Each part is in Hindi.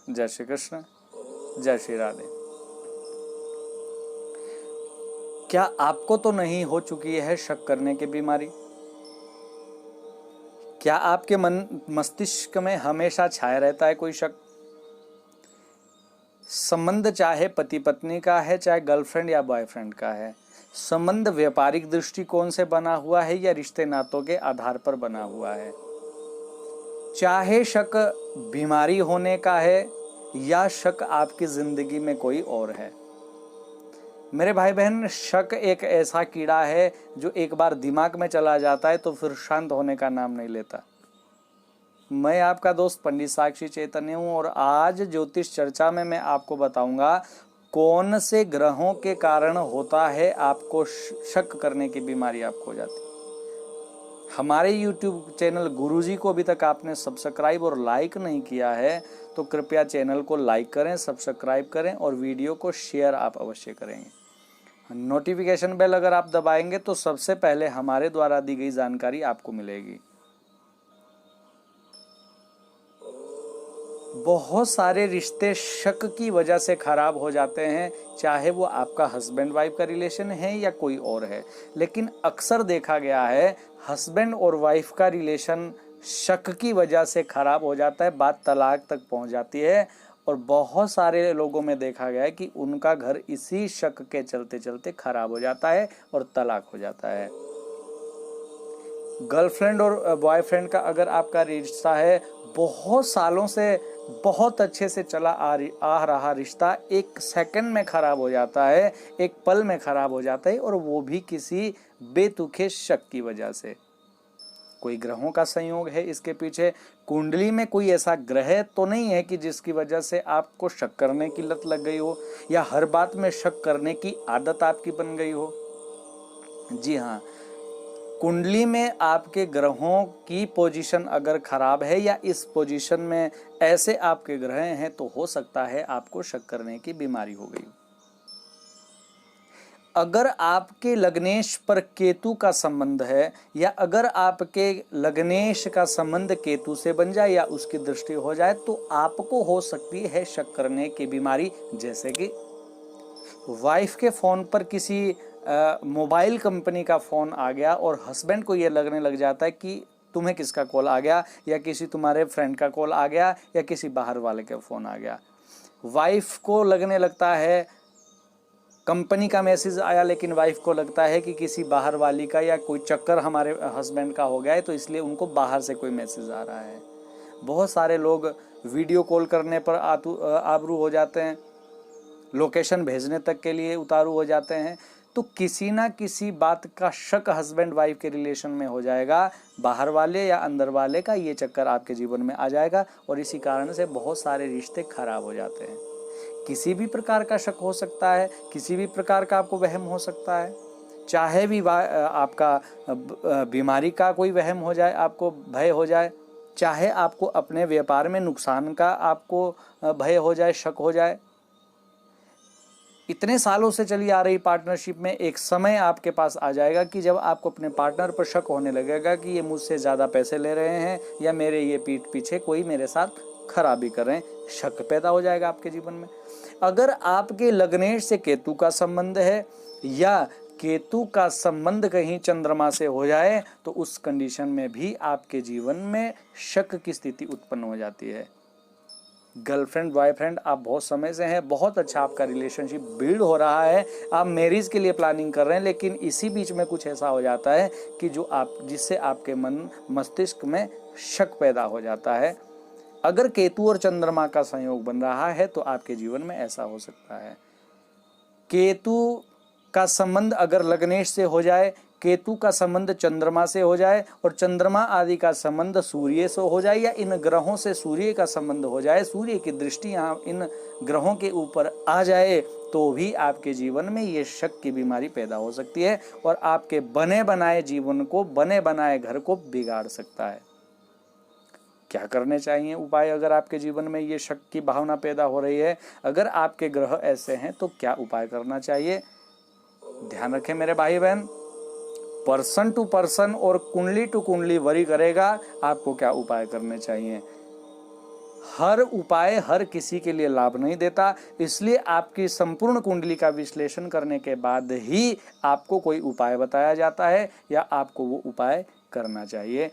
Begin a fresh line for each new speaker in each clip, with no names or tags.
जय श्री कृष्ण, जय श्री राधे। क्या आपको तो नहीं हो चुकी है शक करने की बीमारी? क्या आपके मस्तिष्क में हमेशा छाया रहता है कोई शक? संबंध चाहे पति पत्नी का है, चाहे गर्लफ्रेंड या बॉयफ्रेंड का है, संबंध व्यापारिक दृष्टिकोण से बना हुआ है या रिश्ते नातों के आधार पर बना हुआ है, चाहे शक बीमारी होने का है या शक आपकी जिंदगी में कोई और है। मेरे भाई बहन, शक एक ऐसा कीड़ा है जो एक बार दिमाग में चला जाता है तो फिर शांत होने का नाम नहीं लेता। मैं आपका दोस्त पंडित साक्षी चैतन्य हूँ और आज ज्योतिष चर्चा में मैं आपको बताऊंगा कौन से ग्रहों के कारण होता है आपको शक करने की बीमारी आपको हो जाती है। हमारे YouTube चैनल गुरुजी को अभी तक आपने सब्सक्राइब और लाइक नहीं किया है तो कृपया चैनल को लाइक करें, सब्सक्राइब करें और वीडियो को शेयर आप अवश्य करेंगे। नोटिफिकेशन बेल अगर आप दबाएंगे तो सबसे पहले हमारे द्वारा दी गई जानकारी आपको मिलेगी। बहुत सारे रिश्ते शक की वजह से खराब हो जाते हैं, चाहे वो आपका हस्बैंड वाइफ का रिलेशन है या कोई और है। लेकिन अक्सर देखा गया है हस्बैंड और वाइफ का रिलेशन शक की वजह से खराब हो जाता है, बात तलाक तक पहुंच जाती है और बहुत सारे लोगों में देखा गया है कि उनका घर इसी शक के चलते चलते खराब हो जाता है और तलाक हो जाता है। गर्लफ्रेंड और बॉयफ्रेंड का अगर आपका रिश्ता है, बहुत सालों से बहुत अच्छे से चला आ रहा रिश्ता एक सेकंड में खराब हो जाता है, एक पल में खराब हो जाता है और वो भी किसी बेतुके शक की वजह से। कोई ग्रहों का संयोग है इसके पीछे। कुंडली में कोई ऐसा ग्रह तो नहीं है कि जिसकी वजह से आपको शक करने की लत लग गई हो या हर बात में शक करने की आदत आपकी बन गई हो। जी हाँ, कुंडली में आपके ग्रहों की पोजीशन अगर खराब है या इस पोजीशन में ऐसे आपके ग्रह हैं तो हो सकता है आपको शक करने की बीमारी हो गई। अगर आपके लग्नेश पर केतु का संबंध है या अगर आपके लग्नेश का संबंध केतु से बन जाए या उसकी दृष्टि हो जाए तो आपको हो सकती है शक करने की बीमारी। जैसे कि वाइफ के फोन पर किसी मोबाइल कंपनी का फ़ोन आ गया और हस्बैंड को ये लगने लग जाता है कि तुम्हें किसका कॉल आ गया या किसी तुम्हारे फ्रेंड का कॉल आ गया या किसी बाहर वाले का फ़ोन आ गया। वाइफ को लगने लगता है कंपनी का मैसेज आया, लेकिन वाइफ को लगता है कि किसी बाहर वाली का या कोई चक्कर हमारे हस्बैंड का हो गया है तो इसलिए उनको बाहर से कोई मैसेज आ रहा है। बहुत सारे लोग वीडियो कॉल करने पर आबरू हो जाते हैं, लोकेशन भेजने तक के लिए उतारू हो जाते हैं। तो किसी ना किसी बात का शक हस्बैंड वाइफ के रिलेशन में हो जाएगा, बाहर वाले या अंदर वाले का ये चक्कर आपके जीवन में आ जाएगा और इसी कारण से बहुत सारे रिश्ते खराब हो जाते हैं। किसी भी प्रकार का शक हो सकता है, किसी भी प्रकार का आपको वहम हो सकता है, चाहे भी आपका बीमारी का कोई वहम हो जाए, आपको भय हो जाए, चाहे आपको अपने व्यापार में नुकसान का आपको भय हो जाए, शक हो जाए। इतने सालों से चली आ रही पार्टनरशिप में एक समय आपके पास आ जाएगा कि जब आपको अपने पार्टनर पर शक होने लगेगा कि ये मुझसे ज़्यादा पैसे ले रहे हैं या मेरे ये पीठ पीछे कोई मेरे साथ खराबी कर रहे हैं। शक पैदा हो जाएगा आपके जीवन में। अगर आपके लग्नेश से केतु का संबंध है या केतु का संबंध कहीं चंद्रमा से हो जाए तो उस कंडीशन में भी आपके जीवन में शक की स्थिति उत्पन्न हो जाती है। गर्लफ्रेंड बॉयफ्रेंड आप बहुत समय से हैं, बहुत अच्छा आपका रिलेशनशिप बिल्ड हो रहा है, आप मैरिज के लिए प्लानिंग कर रहे हैं, लेकिन इसी बीच में कुछ ऐसा हो जाता है कि जिससे आपके मन मस्तिष्क में शक पैदा हो जाता है। अगर केतु और चंद्रमा का संयोग बन रहा है तो आपके जीवन में ऐसा हो सकता है। केतु का संबंध अगर लग्नेश से हो जाए, केतु का संबंध चंद्रमा से हो जाए और चंद्रमा आदि का संबंध सूर्य से हो जाए या इन ग्रहों से सूर्य का संबंध हो जाए, सूर्य की दृष्टि यहाँ इन ग्रहों के ऊपर आ जाए तो भी आपके जीवन में ये शक की बीमारी पैदा हो सकती है और आपके बने बनाए जीवन को, बने बनाए घर को बिगाड़ सकता है। क्या करने चाहिए उपाय अगर आपके जीवन में ये शक की भावना पैदा हो रही है? अगर आपके ग्रह ऐसे हैं तो क्या उपाय करना चाहिए? ध्यान रखें मेरे भाई बहन, पर्सन टू पर्सन और कुंडली टू कुंडली वरी करेगा आपको क्या उपाय करने चाहिए। हर उपाय हर किसी के लिए लाभ नहीं देता, इसलिए आपकी संपूर्ण कुंडली का विश्लेषण करने के बाद ही आपको कोई उपाय बताया जाता है या आपको वो उपाय करना चाहिए।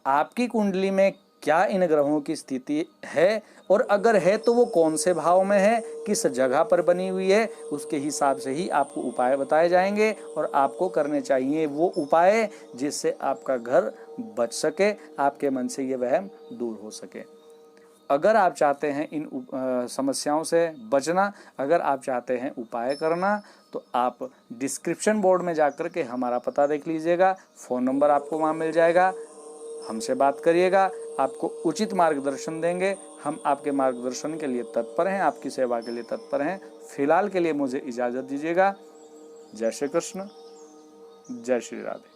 आपकी कुंडली में क्या इन ग्रहों की स्थिति है और अगर है तो वो कौन से भाव में है, किस जगह पर बनी हुई है, उसके हिसाब से ही आपको उपाय बताए जाएंगे और आपको करने चाहिए वो उपाय जिससे आपका घर बच सके, आपके मन से ये वहम दूर हो सके। अगर आप चाहते हैं इन समस्याओं से बचना, अगर आप चाहते हैं उपाय करना, तो आप डिस्क्रिप्शन बोर्ड में जाकर के हमारा पता देख लीजिएगा, फ़ोन नंबर आपको वहाँ मिल जाएगा, हमसे बात करिएगा, आपको उचित मार्गदर्शन देंगे। हम आपके मार्गदर्शन के लिए तत्पर हैं, आपकी सेवा के लिए तत्पर हैं। फिलहाल के लिए मुझे इजाज़त दीजिएगा। जय श्री कृष्ण, जय श्री राधे।